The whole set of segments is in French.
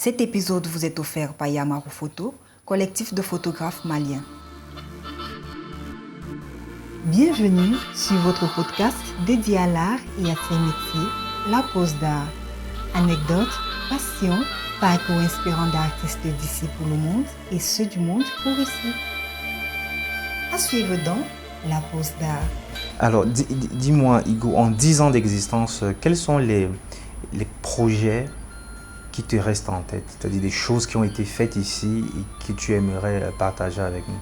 Cet épisode vous est offert par Yamaru Photo, collectif de photographes maliens. Bienvenue sur votre podcast dédié à l'art et à ses métiers, La Pause d'Art. Anecdotes, passion, parcours inspirant d'artistes d'ici pour le monde et ceux du monde pour ici. À suivre donc La Pause d'Art. Alors, dis-moi, Igo, en 10 ans d'existence, quels sont les projets qui te restent en tête? C'est-à-dire des choses qui ont été faites ici et que tu aimerais partager avec nous?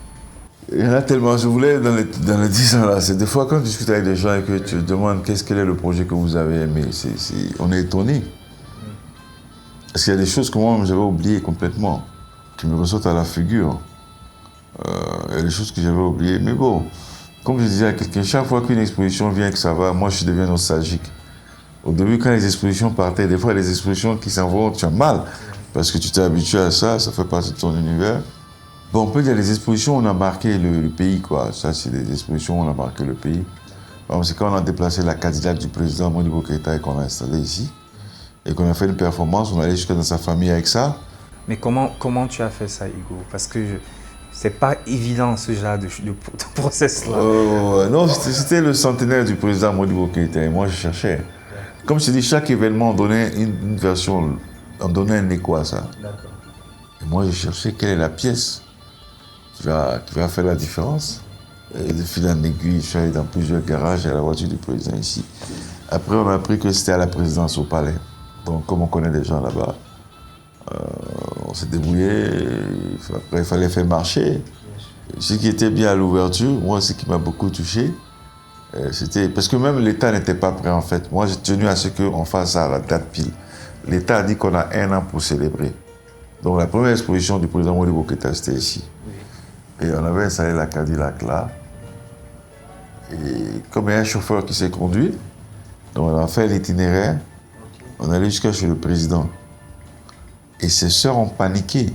Il y en a tellement. Je voulais, dans les 10 ans là, c'est des fois quand tu discutes avec des gens et que tu te demandes quel est le projet que vous avez aimé, on est étonné. Parce qu'il y a des choses que moi j'avais oubliées complètement, qui me ressortent à la figure. Il y a des choses que j'avais oubliées. Mais bon, comme je disais à quelqu'un, chaque fois qu'une exposition vient et que ça va, moi je deviens nostalgique. Au début, quand les expositions partaient, des fois les expositions qui s'en vont, tu as mal. Parce que tu t'es habitué à ça, ça fait partie de ton univers. Bon, on peut dire les expositions, on a marqué le pays, quoi. Ça, c'est des expositions, on a marqué le pays. C'est quand on a déplacé la Cadillac du président Modibo Keïta et qu'on a installé ici. Et qu'on a fait une performance, on allait jusqu'à dans sa famille avec ça. Mais comment tu as fait ça, Igo? Parce que c'est pas évident ce genre de process-là. Non, c'était le centenaire du président Modibo Keïta et moi je cherchais. Comme je te dis, chaque événement, on donnait une version, on donnait un écho à ça. D'accord. Et moi je cherchais quelle est la pièce qui va faire la différence. Et de fil en aiguille, je suis allé dans plusieurs garages, il y a la voiture du président ici. Après, on a appris que c'était à la présidence au palais. Donc, comme on connaît des gens là-bas, on s'est débrouillé. Après, il fallait faire marcher. Ce qui était bien à l'ouverture, moi, ce qui m'a beaucoup touché, c'était... Parce que même l'État n'était pas prêt, en fait. Moi, j'ai tenu à ce qu'on fasse ça à la date pile. L'État a dit qu'on a 1 an pour célébrer. Donc, la première exposition du président Modibo Keïta, c'était ici. Et on avait installé la Cadillac là. Et comme il y a un chauffeur qui s'est conduit, donc on a fait l'itinéraire, on est allé jusqu'à chez le président. Et ses sœurs ont paniqué.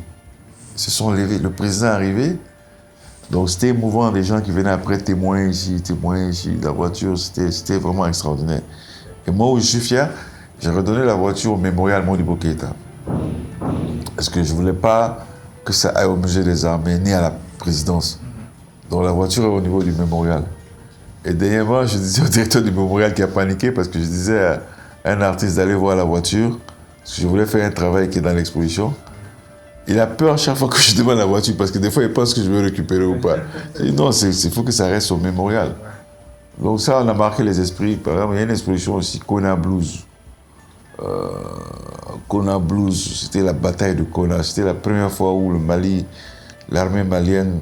Ils se sont levés. Le président est arrivé. Donc c'était émouvant, des gens qui venaient après témoins ici. La voiture, c'était vraiment extraordinaire. Et moi, où je suis fier, j'ai redonné la voiture au mémorial Modibo Keïta. Parce que je ne voulais pas que ça aille au musée des armées, ni à la présidence. Donc la voiture est au niveau du mémorial. Et dernièrement, je disais au directeur du mémorial qui a paniqué parce que je disais à un artiste d'aller voir la voiture, parce que je voulais faire un travail qui est dans l'exposition. Il a peur chaque fois que je demande la voiture parce que des fois il pense que je vais récupérer ou pas. Je dis non, il faut que ça reste au mémorial. Donc ça, on a marqué les esprits. Par exemple, il y a une exposition aussi, Kona Blues. Kona Blues, c'était la bataille de Kona. C'était la première fois où l'armée malienne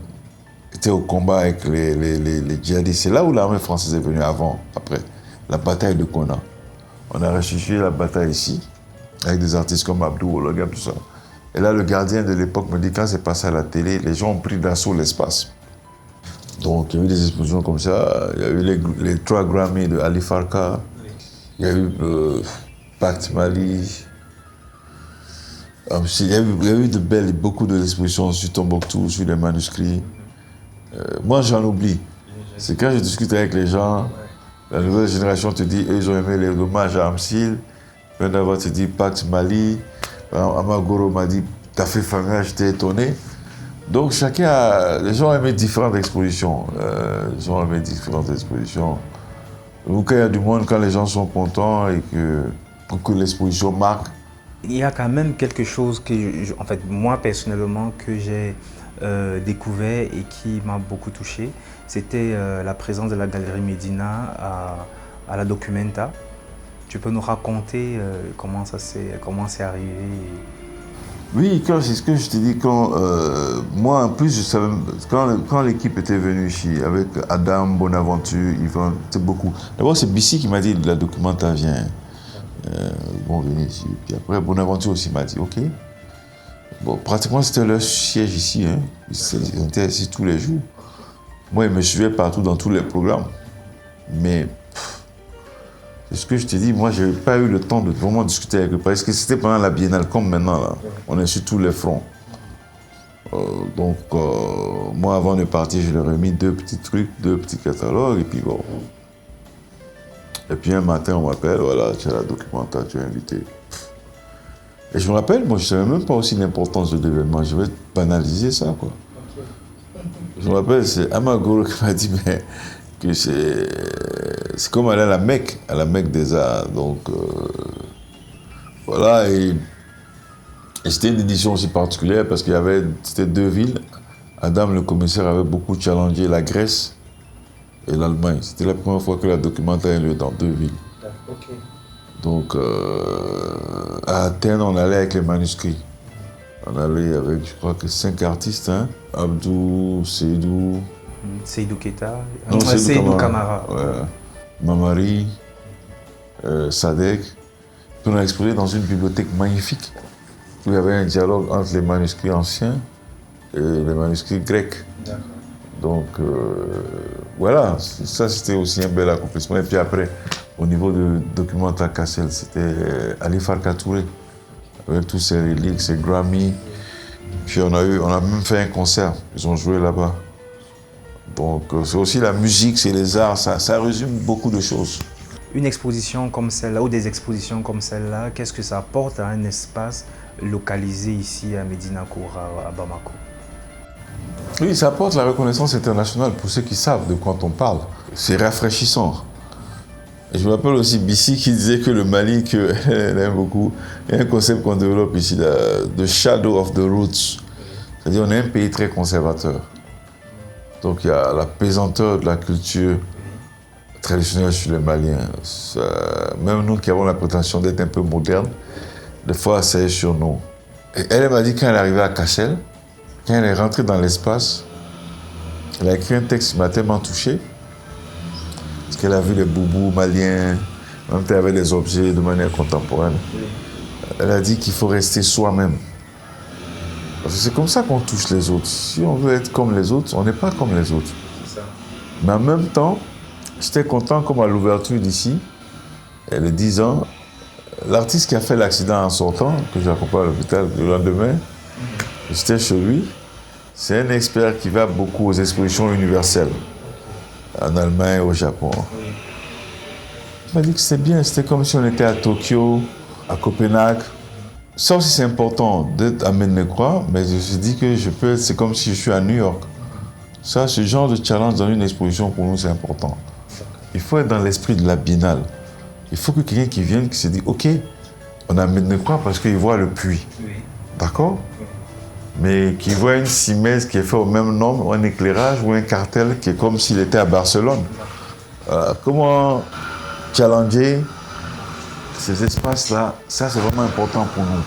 était au combat avec les djihadistes. C'est là où l'armée française est venue après, la bataille de Kona. On a restitué la bataille ici, avec des artistes comme Abdou Ologam, tout ça. Et là, le gardien de l'époque me dit, quand c'est passé à la télé, les gens ont pris d'assaut l'espace. Donc, il y a eu des explosions comme ça. Il y a eu les 3 Grammy de Ali Farka. Il y a eu Pacte Mali. Il y a eu beaucoup d'expositions sur Tombouctou, sur les manuscrits. Moi, j'en oublie. C'est quand je discute avec les gens, la nouvelle génération te dit, ils ont aimé les hommages à Amsil. Un d'avant te dit Pacte Mali. Amagoro m'a dit, t'as fait Fanga, j'étais étonné. Donc, les gens ont aimé différentes expositions. Donc, quand il y a du monde, quand les gens sont contents et que l'exposition marque. Il y a quand même quelque chose que, moi personnellement, que j'ai découvert et qui m'a beaucoup touché. C'était la présence de la Galerie Médina à la Documenta. Tu peux nous raconter comment c'est arrivé? Oui, c'est ce que je t'ai dit. Moi, en plus, je savais, quand l'équipe était venue ici, avec Adam, Bonaventure, Yvan, c'est beaucoup. D'abord, c'est Bissi qui m'a dit, la Documenta vient. Bon, venez ici. Puis après, Bonaventure aussi m'a dit, OK. Bon, pratiquement, c'était leur siège ici. Hein. Ils étaient ici tous les jours. Moi, ils me suivaient partout dans tous les programmes. Mais, c'est ce que je t'ai dit, moi, je n'avais pas eu le temps de vraiment discuter avec eux. Parce que c'était pendant la biennale, comme maintenant, là. On est sur tous les fronts. Moi, avant de partir, je leur ai mis 2 petits trucs, 2 petits catalogues, et puis bon. Et puis un matin, on m'appelle, voilà, tu as la Documenta, tu es invité. Et je me rappelle, moi, je ne savais même pas aussi l'importance de l'événement. Je vais banaliser ça, quoi. Je me rappelle, c'est Amagoro qui m'a dit mais, que c'est comme aller à la Mecque des arts. Donc, voilà. Et c'était une édition aussi particulière parce qu'il y avait, c'était 2 villes. Adam, le commissaire, avait beaucoup challengé la Grèce et l'Allemagne. C'était la première fois que la documentaire a lieu dans 2 villes. Okay. Donc, à Athènes, on allait avec les manuscrits. On allait avec, je crois que 5 artistes, hein. Abdou, Seydou. Seydou Keita. Non, Seydou Camara. Ouais. Mamari, Sadek. Puis on a exposé dans une bibliothèque magnifique où il y avait un dialogue entre les manuscrits anciens et les manuscrits grecs. Donc, voilà, ça c'était aussi un bel accomplissement. Et puis après, au niveau de documentaire Cassel, c'était Ali Farka Touré, avec tous ses reliques, ses Grammy. Puis on a même fait un concert, ils ont joué là-bas. Donc c'est aussi la musique, c'est les arts, ça résume beaucoup de choses. Une exposition comme celle-là ou des expositions comme celle-là, qu'est-ce que ça apporte à un espace localisé ici à Médina Koura, à Bamako? Oui, ça apporte la reconnaissance internationale pour ceux qui savent de quoi on parle. C'est rafraîchissant. Et je me rappelle aussi Bissi qui disait que le Mali, qu'elle aime beaucoup, il y a un concept qu'on développe ici, the shadow of the roots. C'est-à-dire on est un pays très conservateur. Donc il y a la pesanteur de la culture traditionnelle chez les Maliens. Même nous qui avons la prétention d'être un peu modernes, des fois ça est sur nous. Et elle m'a dit quand elle est arrivée à Cassel, quand elle est rentrée dans l'espace, elle a écrit un texte qui m'a tellement touché. Parce qu'elle a vu les boubous maliens, même temps avec les objets de manière contemporaine. Elle a dit qu'il faut rester soi-même. Parce que c'est comme ça qu'on touche les autres. Si on veut être comme les autres, on n'est pas comme les autres. C'est ça. Mais en même temps, j'étais content comme à l'ouverture d'ici, les 10 ans, l'artiste qui a fait l'accident en sortant, que j'accompagne à l'hôpital le lendemain, j'étais chez lui, c'est un expert qui va beaucoup aux expositions universelles. En Allemagne, au Japon. Il m'a dit que c'était bien, c'était comme si on était à Tokyo, à Copenhague. Ça aussi c'est important d'être à Médina, mais je me suis dit que c'est comme si je suis à New York. Ça, ce genre de challenge dans une exposition pour nous c'est important. Il faut être dans l'esprit de la biennale. Il faut que quelqu'un qui vienne, qui se dise, ok, on est à Médina parce qu'il voit le puits. D'accord? Mais qui voit une simèse qui est faite au même nombre, ou un éclairage, ou un cartel qui est comme s'il était à Barcelone. Comment challenger ces espaces-là, ça c'est vraiment important pour nous.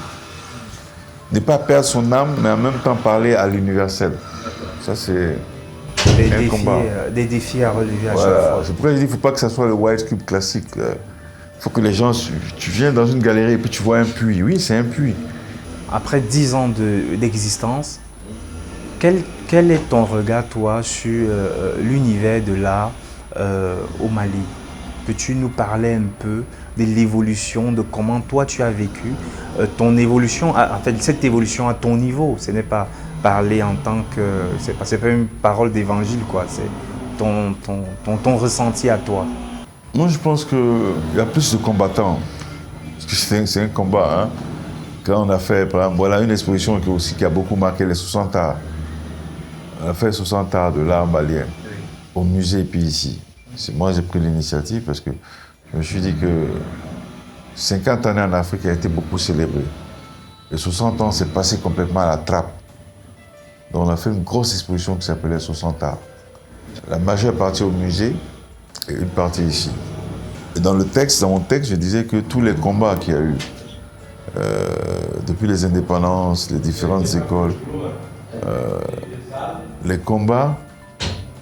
Ne pas perdre son âme, mais en même temps parler à l'universel. Ça c'est un combat. Des défis à relever à chaque fois. C'est pourquoi je dis qu'il ne faut pas que ça soit le White Cube classique. Il faut que les gens, tu viens dans une galerie et puis tu vois un puits. Oui, c'est un puits. Après 10 ans d'existence, quel est ton regard, toi, sur l'univers de l'art au Mali? Peux-tu nous parler un peu de l'évolution, de comment toi tu as vécu ton évolution, en fait cette évolution à ton niveau? Ce n'est pas parler en tant que... C'est pas une parole d'évangile, quoi. C'est ton ressenti à toi. Moi, je pense qu'il y a plus de combattants. Parce que c'est un combat, hein. Quand on a fait, par exemple, voilà une exposition qui a beaucoup marqué les 60 arts. On a fait 60 arts de l'art malien au musée, puis ici. Moi, j'ai pris l'initiative parce que je me suis dit que 50 années en Afrique a été beaucoup célébré. Et 60 ans, c'est passé complètement à la trappe. Donc, on a fait une grosse exposition qui s'appelait 60 arts. La majeure partie au musée et une partie ici. Et dans mon texte, je disais que tous les combats qu'il y a eu, depuis les indépendances, les différentes écoles, les combats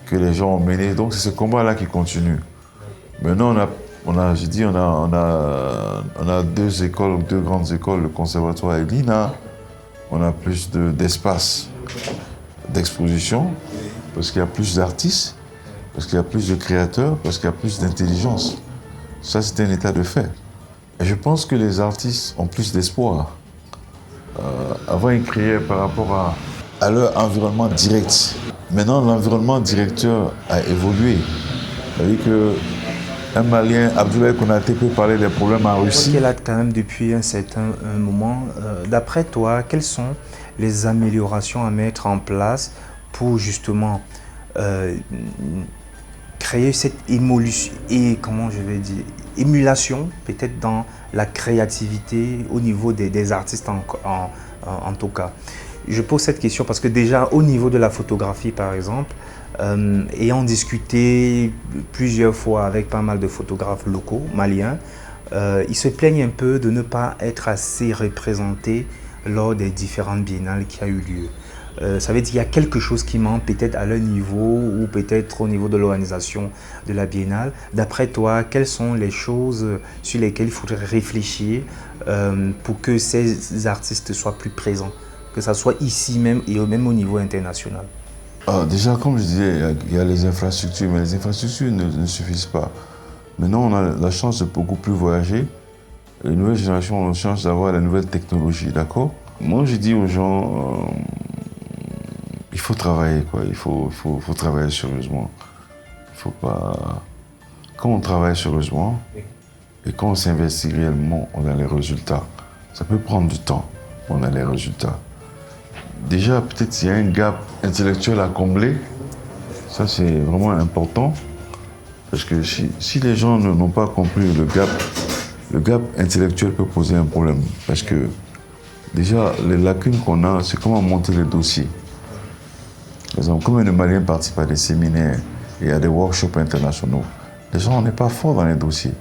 que les gens ont menés, donc c'est ce combat-là qui continue. Maintenant, on a 2 écoles, 2 grandes écoles, le conservatoire et l'INA. On a plus d'espace d'exposition, parce qu'il y a plus d'artistes, parce qu'il y a plus de créateurs, parce qu'il y a plus d'intelligence. Ça, c'est un état de fait. Et je pense que les artistes ont plus d'espoir. Avant, ils criaient par rapport à leur environnement direct. Maintenant, l'environnement directeur a évolué. C'est-à-dire que un Malien, Abdoulaye Konaté, peut parler des problèmes en Russie. Qui est là quand même depuis un certain moment. D'après toi, quelles sont les améliorations à mettre en place pour justement créer cette émulation peut-être dans la créativité au niveau des artistes en tout cas. Je pose cette question parce que déjà au niveau de la photographie par exemple, ayant discuté plusieurs fois avec pas mal de photographes locaux, maliens, ils se plaignent un peu de ne pas être assez représentés lors des différentes biennales qui a eu lieu. Ça veut dire qu'il y a quelque chose qui manque peut-être à leur niveau ou peut-être au niveau de l'organisation de la biennale. D'après toi, quelles sont les choses sur lesquelles il faudrait réfléchir pour que ces artistes soient plus présents, que ce soit ici même et même au niveau international? Déjà, comme je disais, il y a les infrastructures, mais les infrastructures ne suffisent pas. Maintenant, on a la chance de beaucoup plus voyager. Les nouvelles générations ont la chance d'avoir la nouvelle technologie, d'accord? Moi, je dis aux gens, il faut travailler, quoi. Il faut travailler sérieusement. Il faut pas... Quand on travaille sérieusement et quand on s'investit réellement, on a les résultats. Ça peut prendre du temps, mais on a les résultats. Déjà, peut-être qu'il y a un gap intellectuel à combler. Ça, c'est vraiment important. Parce que si les gens n'ont pas compris le gap intellectuel peut poser un problème. Parce que déjà, les lacunes qu'on a, c'est comment monter les dossiers. Par exemple, combien de Maliens participent à des séminaires et à des workshops internationaux? Les gens, on n'est pas forts dans les dossiers.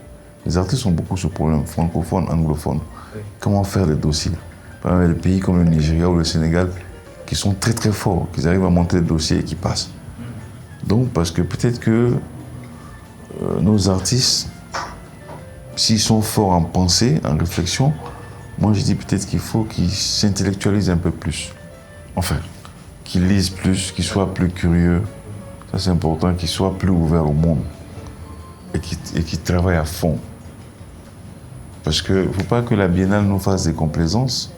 Les artistes ont beaucoup ce problème, francophones, anglophones. Oui. Comment faire des dossiers? Par exemple, des pays comme le Nigeria ou le Sénégal, qui sont très très forts, qui arrivent à monter des dossiers et qui passent. Donc, parce que peut-être que nos artistes, s'ils sont forts en pensée, en réflexion, moi je dis peut-être qu'il faut qu'ils s'intellectualisent un peu plus. Enfin, qu'ils lisent plus, qu'ils soient plus curieux. Ça c'est important, qu'ils soient plus ouverts au monde et qu'ils travaillent à fond. Parce qu'il ne faut pas que la Biennale nous fasse des complaisances.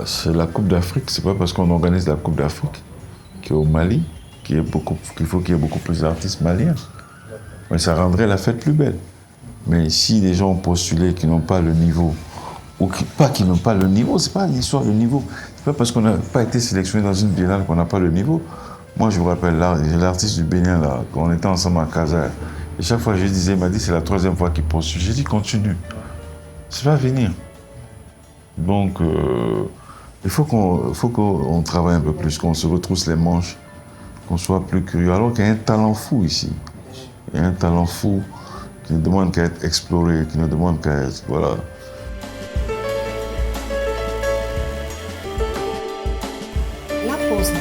C'est la Coupe d'Afrique, c'est pas parce qu'on organise la Coupe d'Afrique qui est au Mali qu'il faut qu'il y ait beaucoup plus d'artistes maliens. Mais ça rendrait la fête plus belle. Mais si les gens ont postulé qui n'ont pas le niveau, ou qui n'ont pas le niveau, c'est pas l'histoire de niveau. C'est pas parce qu'on n'a pas été sélectionné dans une biennale qu'on n'a pas le niveau. Moi, je me rappelle l'artiste du Bénin, là, quand on était ensemble à Casa, et chaque fois je lui disais, il m'a dit c'est la 3e fois qu'il postule. J'ai dit continue. Ça va venir. Donc, il faut qu'on travaille un peu plus, qu'on se retrousse les manches, qu'on soit plus curieux. Alors qu'il y a un talent fou ici. Il y a un talent fou qui ne demande qu'à être exploré, qui ne demande qu'à être... Voilà. La pause d'art.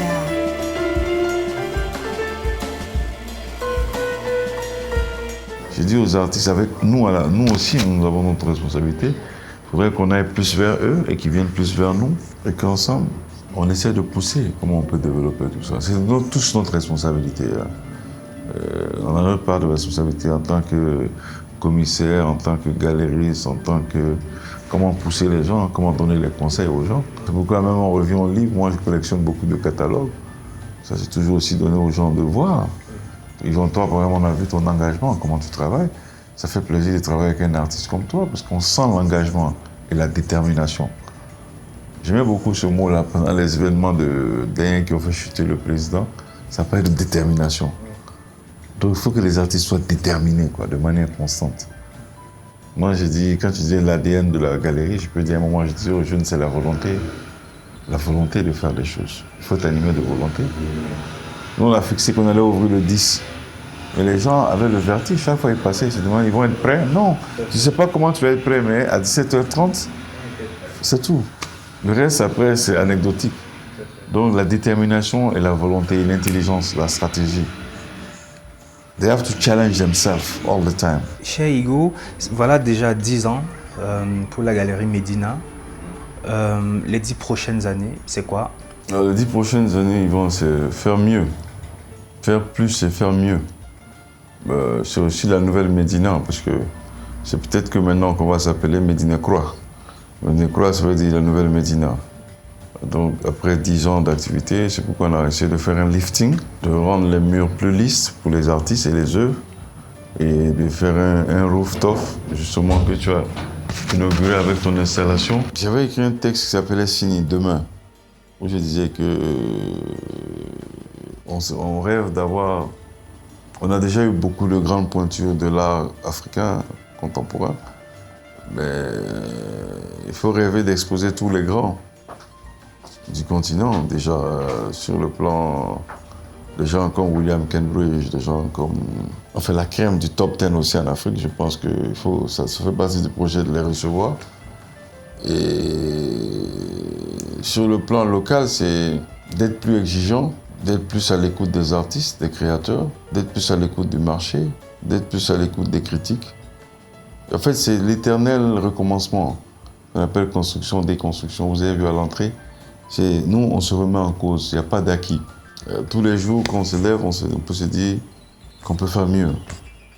J'ai dit aux artistes, avec nous aussi, nous avons notre responsabilité. Il faudrait qu'on aille plus vers eux et qu'ils viennent plus vers nous et qu'ensemble, on essaie de pousser comment on peut développer tout ça. C'est tous notre responsabilité. On a notre part de responsabilité en tant que commissaire, en tant que galériste, en tant que... Comment pousser les gens, comment donner les conseils aux gens. C'est pourquoi même on revient au livre, moi je collectionne beaucoup de catalogues. Ça c'est toujours aussi donner aux gens de voir. Ils vont toi, par exemple, on a vu ton engagement, comment tu travailles. Ça fait plaisir de travailler avec un artiste comme toi parce qu'on sent l'engagement et la détermination. J'aimais beaucoup ce mot-là pendant les événements derniers qui ont fait chuter le président. Ça parle de détermination. Donc il faut que les artistes soient déterminés, quoi, de manière constante. Moi, j'ai dit, quand tu dis l'ADN de la galerie, je peux dire à un moment, je dis aux jeunes, c'est la volonté de faire des choses. Il faut t'animer de volonté. Nous, on a fixé qu'on allait ouvrir le 10. Et les gens avaient le vertige. Chaque fois qu'ils passaient, ils se demandaient, ils vont être prêts? Non, tu ne sais pas comment tu vas être prêt, mais à 17h30, c'est tout. Le reste, après, c'est anecdotique. Donc, la détermination et la volonté, l'intelligence, la stratégie. They have to challenge themselves all the time. Cher Igo, voilà déjà 10 ans pour la Galerie Médina. Les 10 prochaines années, c'est quoi? Les 10 prochaines années, ils vont se faire mieux. Faire plus et faire mieux. C'est aussi la nouvelle Médina, parce que c'est peut-être que maintenant qu'on va s'appeler Médina Croix. Médina Croix, ça veut dire la nouvelle Médina. Donc, après 10 ans d'activité, c'est pourquoi on a essayé de faire un lifting, de rendre les murs plus lisses pour les artistes et les œuvres, et de faire un rooftop, justement, que tu as inauguré avec ton installation. J'avais écrit un texte qui s'appelait Signy, demain, où je disais que on rêve d'avoir... On a déjà eu beaucoup de grandes pointures de l'art africain contemporain, mais il faut rêver d'exposer tous les grands du continent, déjà sur le plan des gens comme William Kenbridge, des gens comme... Enfin, la crème du top 10 aussi en Afrique, je pense que ça fait partie du projet de les recevoir. Et sur le plan local, c'est d'être plus exigeant, d'être plus à l'écoute des artistes, des créateurs, d'être plus à l'écoute du marché, d'être plus à l'écoute des critiques. En fait, c'est l'éternel recommencement qu'on appelle construction, déconstruction. Vous avez vu à l'entrée, nous, on se remet en cause, il n'y a pas d'acquis. Tous les jours qu'on se lève, on peut se dire qu'on peut faire mieux.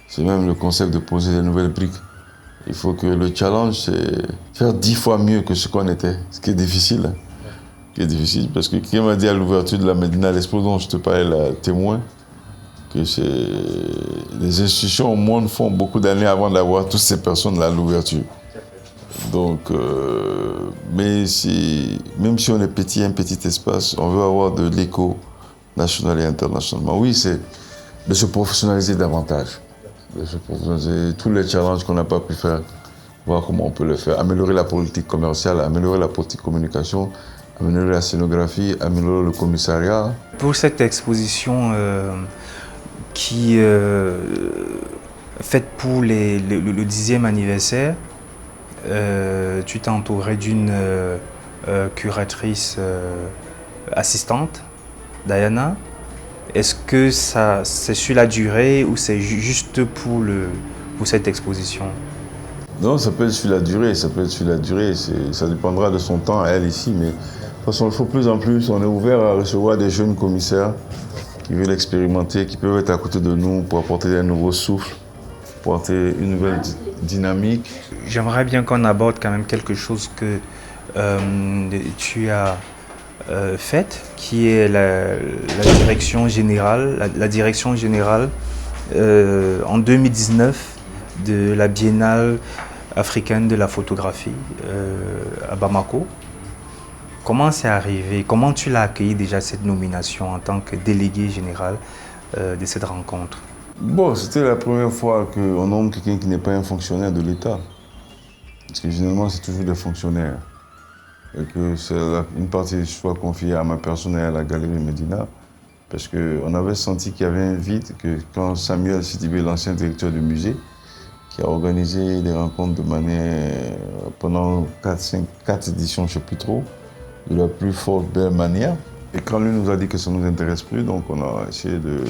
C'est même le concept de poser des nouvelles briques. Il faut que le challenge, c'est faire 10 fois mieux que ce qu'on était, ce qui est difficile. Qui est difficile parce que qui m'a dit à l'ouverture de la Médina, l'expo dont je te parlais là, témoin, que les institutions au monde font beaucoup d'années avant d'avoir toutes ces personnes là à l'ouverture. Donc, même si on est petit, un petit espace, on veut avoir de l'écho national et internationalement. Oui, c'est de se professionnaliser davantage, de se professionnaliser tous les challenges qu'on n'a pas pu faire, voir comment on peut le faire, améliorer la politique commerciale, améliorer la politique communication, améliorer la scénographie, améliorer le commissariat. Pour cette exposition qui faite pour le 10e anniversaire, tu t'es entouré d'une curatrice assistante, Diana. Est-ce que c'est sur la durée ou c'est juste pour cette exposition? Non, ça peut être sur la durée, ça dépendra de son temps à elle ici, mais de toute façon, il faut plus en plus, on est ouvert à recevoir des jeunes commissaires qui veulent expérimenter, qui peuvent être à côté de nous pour apporter un nouveau souffle, pour apporter une nouvelle dynamique. J'aimerais bien qu'on aborde quand même quelque chose que tu as faite, qui est la direction générale, en 2019 de la Biennale africaine de la photographie à Bamako. Comment c'est arrivé? Comment tu l'as accueilli déjà cette nomination en tant que délégué général de cette rencontre? Bon, c'était la première fois qu'on nomme quelqu'un qui n'est pas un fonctionnaire de l'État. Parce que généralement, c'est toujours des fonctionnaires. Et que une partie soit confiée à ma personne et à la Galerie Médina. Parce qu'on avait senti qu'il y avait un vide, que quand Samuel Sidibé, l'ancien directeur du musée, qui a organisé des rencontres de manière, pendant 4 éditions, je ne sais plus trop, de la plus forte, belle manière. Et quand lui nous a dit que ça ne nous intéresse plus, donc on a essayé de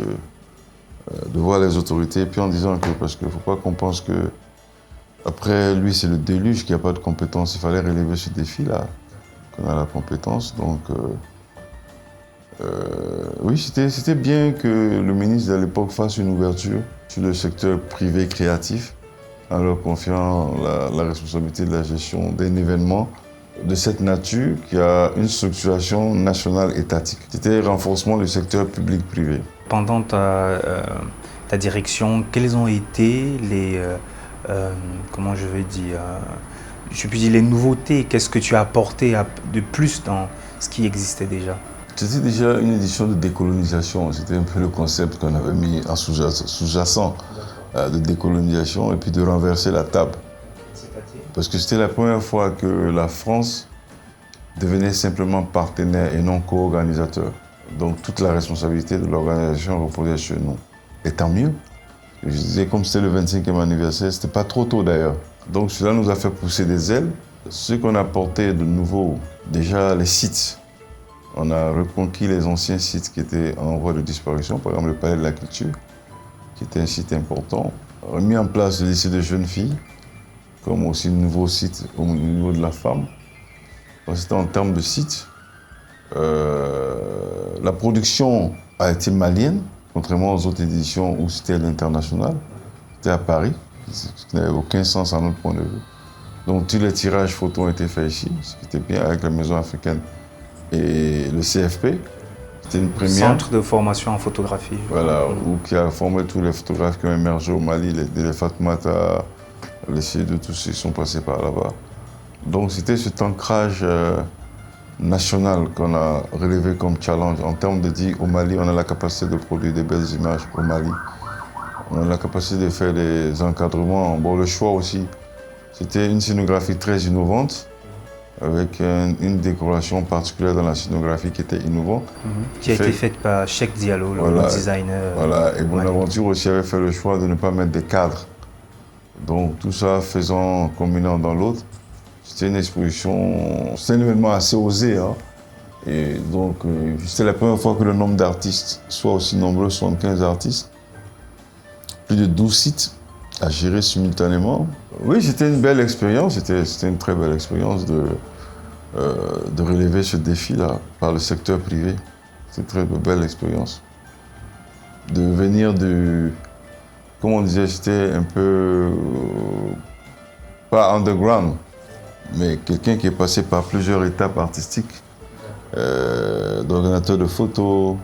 voir les autorités, puis en disant que, parce qu'il ne faut pas qu'on pense que, après lui c'est le déluge, qu'il n'y a pas de compétences, il fallait relever ce défi-là, qu'on a la compétence. Donc oui, c'était bien que le ministre de l'époque fasse une ouverture sur le secteur privé créatif, en leur confiant la responsabilité de la gestion d'un événement de cette nature qui a une structuration nationale étatique. C'était le renforcement du secteur public-privé. Pendant ta direction, quelles ont été les, comment je vais dire, je peux dire les nouveautés? Qu'est-ce que tu as apporté de plus dans ce qui existait déjà? C'était déjà une édition de décolonisation. C'était un peu le concept qu'on avait mis en sous-jacent de décolonisation et puis de renverser la table. Parce que c'était la première fois que la France devenait simplement partenaire et non co-organisateur. Donc toute la responsabilité de l'organisation reposait sur nous. Et tant mieux. Je disais, comme c'était le 25e anniversaire, c'était pas trop tôt d'ailleurs. Donc cela nous a fait pousser des ailes. Ce qu'on a apporté de nouveau, déjà les sites. On a reconquis les anciens sites qui étaient en voie de disparition, par exemple le Palais de la Culture, qui était un site important. On a mis en place le lycée de jeunes filles, comme aussi un nouveau site au niveau de la femme. C'était en termes de sites. La production a été malienne, contrairement aux autres éditions où c'était à l'international. C'était à Paris, ce qui n'avait aucun sens à notre point de vue. Donc tous les tirages photos ont été faits ici, ce qui était bien avec la Maison africaine et le CFP. C'était une première. Centre de formation en photographie. Voilà, où qui a formé tous les photographes qui ont émergé au Mali, les Fatoumata, les Seydou, tous ceux qui sont passés par là-bas. Donc c'était cet ancrage national qu'on a relevé comme challenge en termes de dire au Mali, on a la capacité de produire des belles images au Mali. On a la capacité de faire des encadrements. Bon, le choix aussi, c'était une scénographie très innovante, avec une décoration particulière dans la scénographie qui était innovante. Qui a été faite par Cheikh Diallo, le designer. Voilà, et Bonaventure aussi avait fait le choix de ne pas mettre des cadres. Donc tout ça combinant dans l'autre, c'était une exposition, c'était un événement assez osé. Hein. Et donc c'était la première fois que le nombre d'artistes soit aussi nombreux, 75 artistes. Plus de 12 sites à gérer simultanément. Oui, c'était une belle expérience, c'était une très belle expérience de relever ce défi-là par le secteur privé. C'est une très belle expérience. De venir comme on disait, c'était un peu, pas underground, mais quelqu'un qui est passé par plusieurs étapes artistiques, d'organisateur de photos.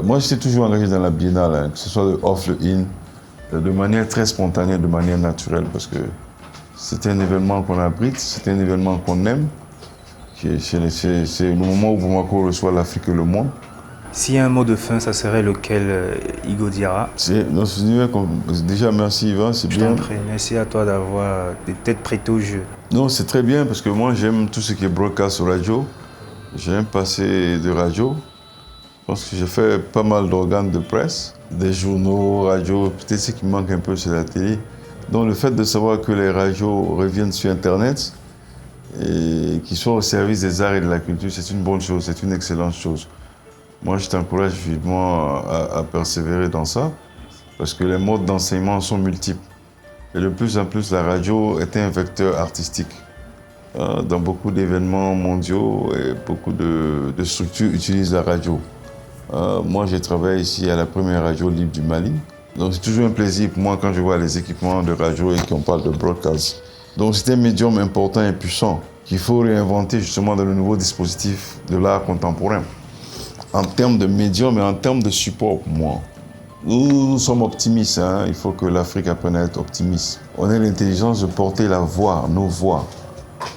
Moi, j'étais toujours engagé dans la biennale, hein, que ce soit de off le in, de manière très spontanée, de manière naturelle, parce que c'était un événement qu'on abrite, c'était un événement qu'on aime. C'est le moment où Bamako reçoit l'Afrique et le monde. S'il y a un mot de fin, ça serait lequel, Igo Diarra? Déjà, merci Yvan, c'est bien. Merci à toi d'avoir d'être prêté au jeu. Non, c'est très bien parce que moi j'aime tout ce qui est broadcast radio. J'aime passer de radio. Je pense que j'ai fait pas mal d'organes de presse, des journaux, radio. Peut-être ce qui manque un peu, c'est la télé. Donc le fait de savoir que les radios reviennent sur Internet et qu'ils soient au service des arts et de la culture, c'est une bonne chose, c'est une excellente chose. Moi, je t'encourage vivement à persévérer dans ça, parce que les modes d'enseignement sont multiples. Et de plus en plus, la radio est un vecteur artistique. Dans beaucoup d'événements mondiaux, et beaucoup de structures utilisent la radio. Moi, j'ai travaillé ici à la première radio libre du Mali. Donc, c'est toujours un plaisir pour moi quand je vois les équipements de radio et qu'on parle de broadcast. Donc, c'est un médium important et puissant qu'il faut réinventer justement dans le nouveau dispositif de l'art contemporain. En termes de médium et en termes de support pour moi. Nous sommes optimistes, hein. Il faut que l'Afrique apprenne à être optimiste. On a l'intelligence de porter la voix, nos voix.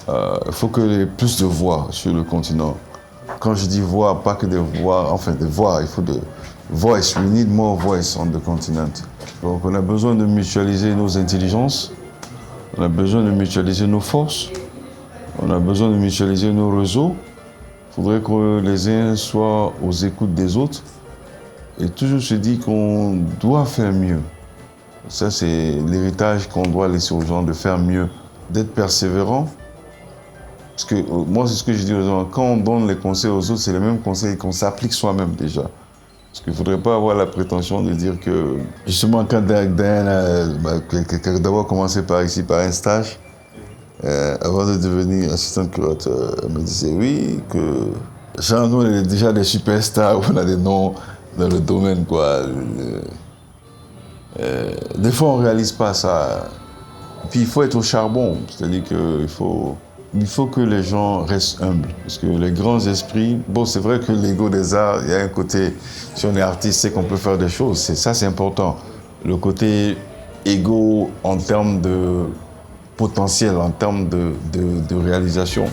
Il faut qu'il y ait plus de voix sur le continent. Quand je dis voix, pas que des voix, enfin des voix, il faut de voice. We need more voice on the continent. Donc on a besoin de mutualiser nos intelligences, on a besoin de mutualiser nos forces, on a besoin de mutualiser nos réseaux. Il faudrait que les uns soient aux écoutes des autres et toujours se dire qu'on doit faire mieux. Ça, c'est l'héritage qu'on doit laisser aux gens, de faire mieux, d'être persévérant. Parce que moi, c'est ce que je dis aux gens, quand on donne les conseils aux autres, c'est les mêmes conseils qu'on s'applique soi-même déjà. Parce qu'il ne faudrait pas avoir la prétention de dire que, justement, quand d'abord commencer par ici, par un stage, avant de devenir assistante curateur, elle me disait oui, que genre nous on est déjà des superstars, on a des noms dans le domaine quoi. Des fois on ne réalise pas ça. Puis il faut être au charbon, c'est-à-dire qu'il faut que les gens restent humbles. Parce que les grands esprits, bon c'est vrai que l'ego des arts, il y a un côté, si on est artiste, c'est qu'on peut faire des choses, ça c'est important. Le côté égo en termes de potentiel, en termes de réalisation.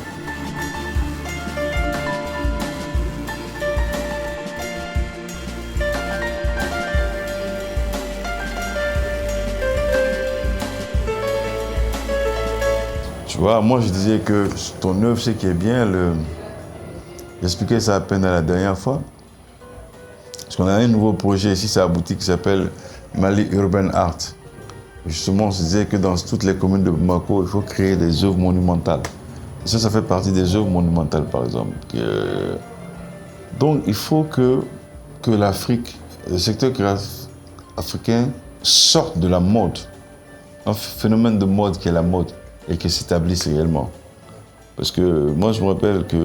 Tu vois, moi je disais que ton œuvre, ce qui est bien, j'expliquais ça à peine la dernière fois, parce qu'on a un nouveau projet ici, c'est la boutique qui s'appelle Mali Urban Art. Justement, on se disait que dans toutes les communes de Bamako, il faut créer des œuvres monumentales. Et ça fait partie des œuvres monumentales, par exemple. Donc, il faut que l'Afrique, le secteur africain, sorte de la mode. Un phénomène de mode qui est la mode et qui s'établisse réellement. Parce que moi, je me rappelle que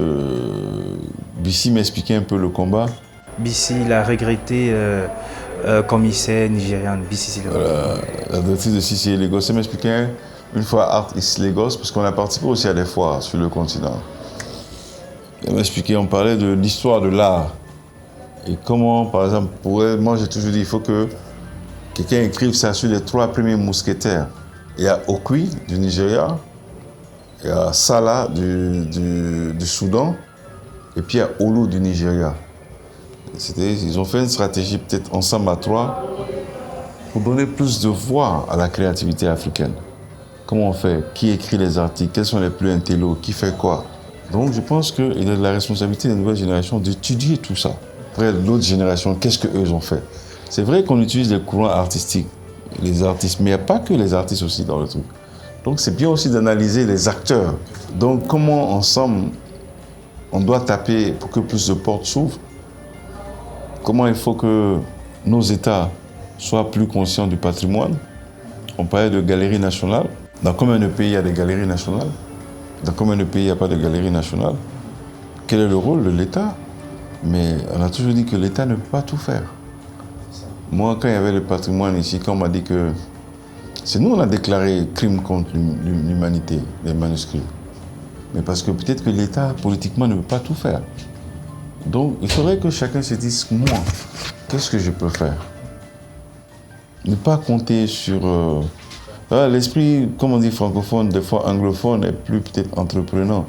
Bissi m'expliquait un peu le combat. Bissi, il a regretté commissaire nigériane, Bissi voilà, la directrice de Sissi Lagos. Elle m'expliquait une fois Art is Lagos, parce qu'on a participé aussi à des foires sur le continent. Elle m'expliquait, on parlait de l'histoire de l'art Et comment, par exemple, moi j'ai toujours dit, il faut que quelqu'un écrive ça sur les 3 premiers mousquetaires. Il y a Okwi du Nigeria, il y a Salah du Soudan, et puis il y a Olu du Nigeria. Ils ont fait une stratégie peut-être ensemble à 3 pour donner plus de voix à la créativité africaine. Comment on fait? Qui écrit les articles? Quels sont les plus intellos? Qui fait quoi? Donc je pense qu'il est de la responsabilité des nouvelles générations d'étudier tout ça. Après, l'autre génération, qu'est-ce qu'eux ont fait? C'est vrai qu'on utilise les courants artistiques, les artistes, mais il n'y a pas que les artistes aussi dans le truc. Donc c'est bien aussi d'analyser les acteurs. Donc comment ensemble on doit taper pour que plus de portes s'ouvrent? Comment il faut que nos États soient plus conscients du patrimoine? On parlait de galeries nationales. Dans combien de pays il y a des galeries nationales? Dans combien de pays il n'y a pas de galeries nationales? Quel est le rôle de l'État? Mais on a toujours dit que l'État ne peut pas tout faire. Moi, quand il y avait le patrimoine ici, quand on m'a dit que... C'est nous, on a déclaré crime contre l'humanité, les manuscrits. Mais parce que peut-être que l'État, politiquement, ne peut pas tout faire. Donc, il faudrait que chacun se dise, moi, qu'est-ce que je peux faire? Ne pas compter sur... l'esprit, comme on dit francophone, des fois anglophone, est plus peut-être entreprenant.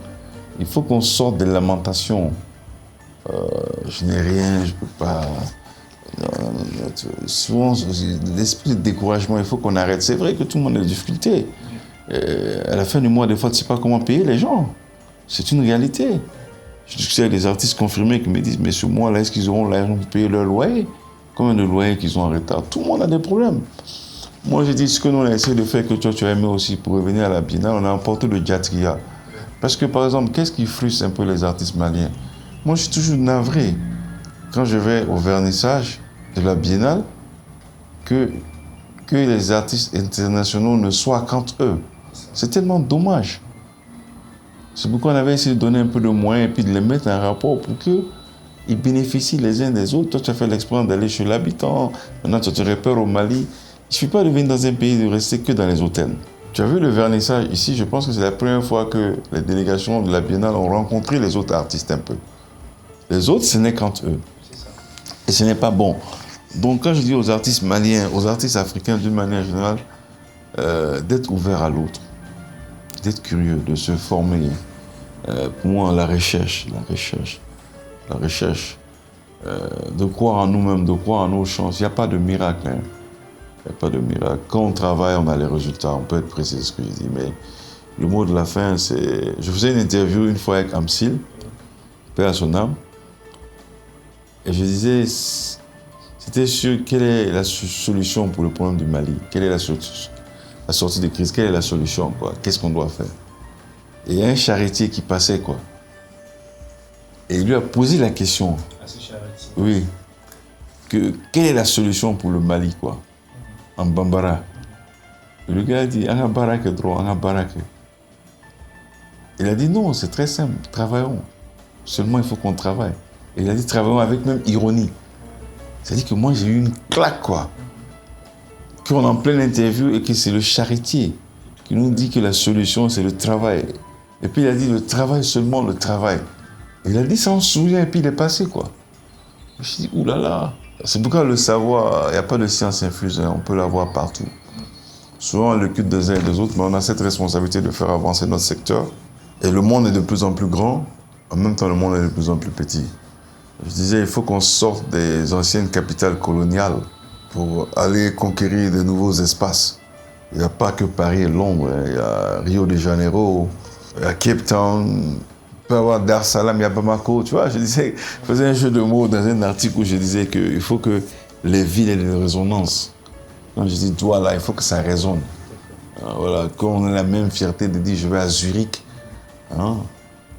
Il faut qu'on sorte des lamentations. Je n'ai rien, je ne peux pas... Souvent, l'esprit de découragement, il faut qu'on arrête. C'est vrai que tout le monde a des difficultés. À la fin du mois, des fois, tu ne sais pas comment payer les gens. C'est une réalité. Je discute avec des artistes confirmés qui me disent, mais ce mois-là, est-ce qu'ils auront l'argent pour payer leur loyer? Combien de loyers qu'ils ont en retard? Tout le monde a des problèmes. Moi, je dis, ce que nous, on a essayé de faire, que toi, tu as aimé aussi, pour revenir à la Biennale, on a emporté le Djatria. Parce que, par exemple, qu'est-ce qui frustre un peu les artistes maliens? Moi, je suis toujours navré, quand je vais au vernissage de la Biennale, que les artistes internationaux ne soient qu'entre eux. C'est tellement dommage. C'est pourquoi on avait essayé de donner un peu de moyens et puis de les mettre en rapport pour qu'ils bénéficient les uns des autres. Toi, tu as fait l'expérience d'aller chez l'habitant. Maintenant, tu te repères au Mali. Il ne suffit pas de venir dans un pays et de rester que dans les hôtels. Tu as vu le vernissage ici, je pense que c'est la première fois que les délégations de la Biennale ont rencontré les autres artistes un peu. Les autres, ce n'est qu'entre eux. Et ce n'est pas bon. Donc quand je dis aux artistes maliens, aux artistes africains d'une manière générale, d'être ouverts à l'autre, d'être curieux, de se former. Pour moi, la recherche, de croire en nous-mêmes, de croire en nos chances. Il n'y a pas de miracle. Hein. Il n'y a pas de miracle. Quand on travaille, on a les résultats. On peut être précis, ce que je dis. Mais le mot de la fin, c'est... Je faisais une interview une fois avec Amsil, paix à son âme. Et je disais, c'était sur quelle est la solution pour le problème du Mali. Quelle est la sortie de crise, quelle est la solution, quoi. Qu'est-ce qu'on doit faire? Et il y a un charretier qui passait, quoi. Et il lui a posé la question. À ce charretier. Oui. Quelle est la solution pour le Mali, quoi? En Bambara. Et le gars a dit, Anga Barake droit, Anga Barake. Il a dit, non, c'est très simple, travaillons. Seulement, il faut qu'on travaille. Et il a dit, travaillons avec même ironie. C'est-à-dire que moi, j'ai eu une claque, quoi. Qu'on est en pleine interview et que c'est le charretier qui nous dit que la solution, c'est le travail. Et puis il a dit le travail, seulement le travail. Et il a dit ça, on se souvient, et puis il est passé, quoi. Je me suis dit, oulala. C'est pourquoi le savoir, il n'y a pas de science infuse, hein, on peut l'avoir partout. Souvent, on le cut des uns et des autres, mais on a cette responsabilité de faire avancer notre secteur. Et le monde est de plus en plus grand, en même temps, le monde est de plus en plus petit. Je disais, il faut qu'on sorte des anciennes capitales coloniales pour aller conquérir de nouveaux espaces. Il n'y a pas que Paris et Londres, hein. Il y a Rio de Janeiro, il y a Cape Town, il peut y avoir Dar es Salaam, il y a Bamako. Tu vois, je faisais un jeu de mots dans un article où je disais qu'il faut que les villes aient une résonance. Quand je dis Douala, il faut que ça résonne. Voilà, qu'on ait la même fierté de dire je vais à Zurich, hein,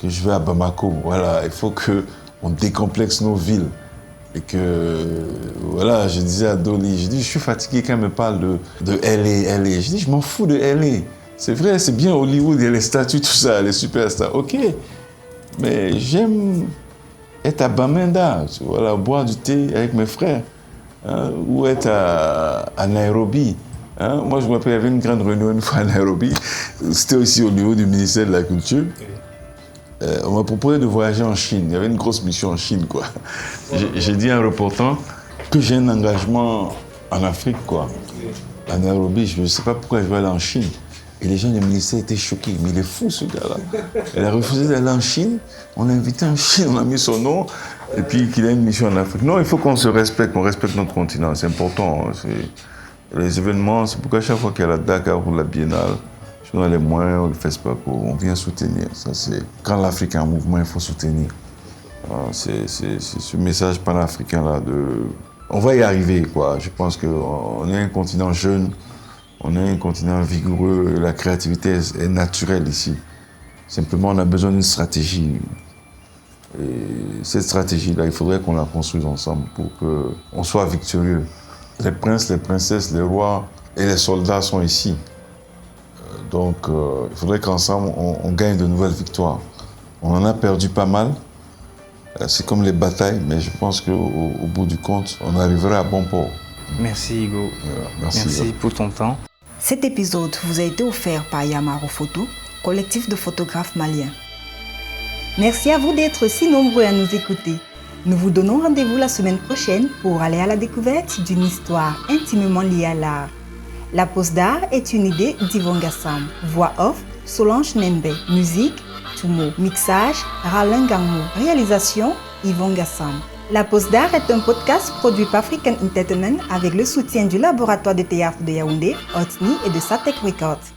que je vais à Bamako. Voilà, il faut qu'on décomplexe nos villes. Et que, voilà, je disais à Dolly, je suis fatigué quand elle me parle de LA. Je dis, je m'en fous de LA. C'est vrai, c'est bien Hollywood, il y a les statues, tout ça, les superstars. Ok, mais j'aime être à Bamenda, voilà, boire du thé avec mes frères, hein, ou être à Nairobi. Hein. Moi, je me rappelle, il y avait une grande réunion une fois à Nairobi. C'était aussi au niveau du ministère de la Culture. on m'a proposé de voyager en Chine. Il y avait une grosse mission en Chine, quoi. J'ai dit en reportant que j'ai un engagement en Afrique, quoi. À Nairobi, je ne sais pas pourquoi je vais aller en Chine. Et les gens du ministère étaient choqués. Mais il est fou, ce gars-là. Elle a refusé d'aller en Chine. On l'a invité en Chine, on a mis son nom. Et puis qu'il a une mission en Afrique. Non, il faut qu'on se respecte, qu'on respecte notre continent. C'est important. Les événements, c'est pourquoi chaque fois qu'il y a la Dakar ou la Biennale, on a les moyens, on le fait pas, on vient soutenir. Ça, quand l'Afrique est en mouvement, il faut soutenir. C'est ce message panafricain-là on va y arriver, quoi. Je pense qu'on est un continent jeune, on est un continent vigoureux, la créativité est naturelle ici. Simplement, on a besoin d'une stratégie. Et cette stratégie-là, il faudrait qu'on la construise ensemble pour qu'on soit victorieux. Les princes, les princesses, les rois et les soldats sont ici. Donc, il faudrait qu'ensemble, on gagne de nouvelles victoires. On en a perdu pas mal. C'est comme les batailles, mais je pense qu'au bout du compte, on arrivera à bon port. Merci Hugo. Merci pour ton temps. Cet épisode vous a été offert par Yamaro Photo, collectif de photographes maliens. Merci à vous d'être si nombreux à nous écouter. Nous vous donnons rendez-vous la semaine prochaine pour aller à la découverte d'une histoire intimement liée à l'art. La pose d'art est une idée d'Yvon Gassam. Voix off, Solange Nembe. Musique, Tumo. Mixage, Ralin Gangmo. Réalisation, Yvon Gassam. La pose d'art est un podcast produit par African Entertainment avec le soutien du laboratoire de théâtre de Yaoundé, Otni et de Satek Records.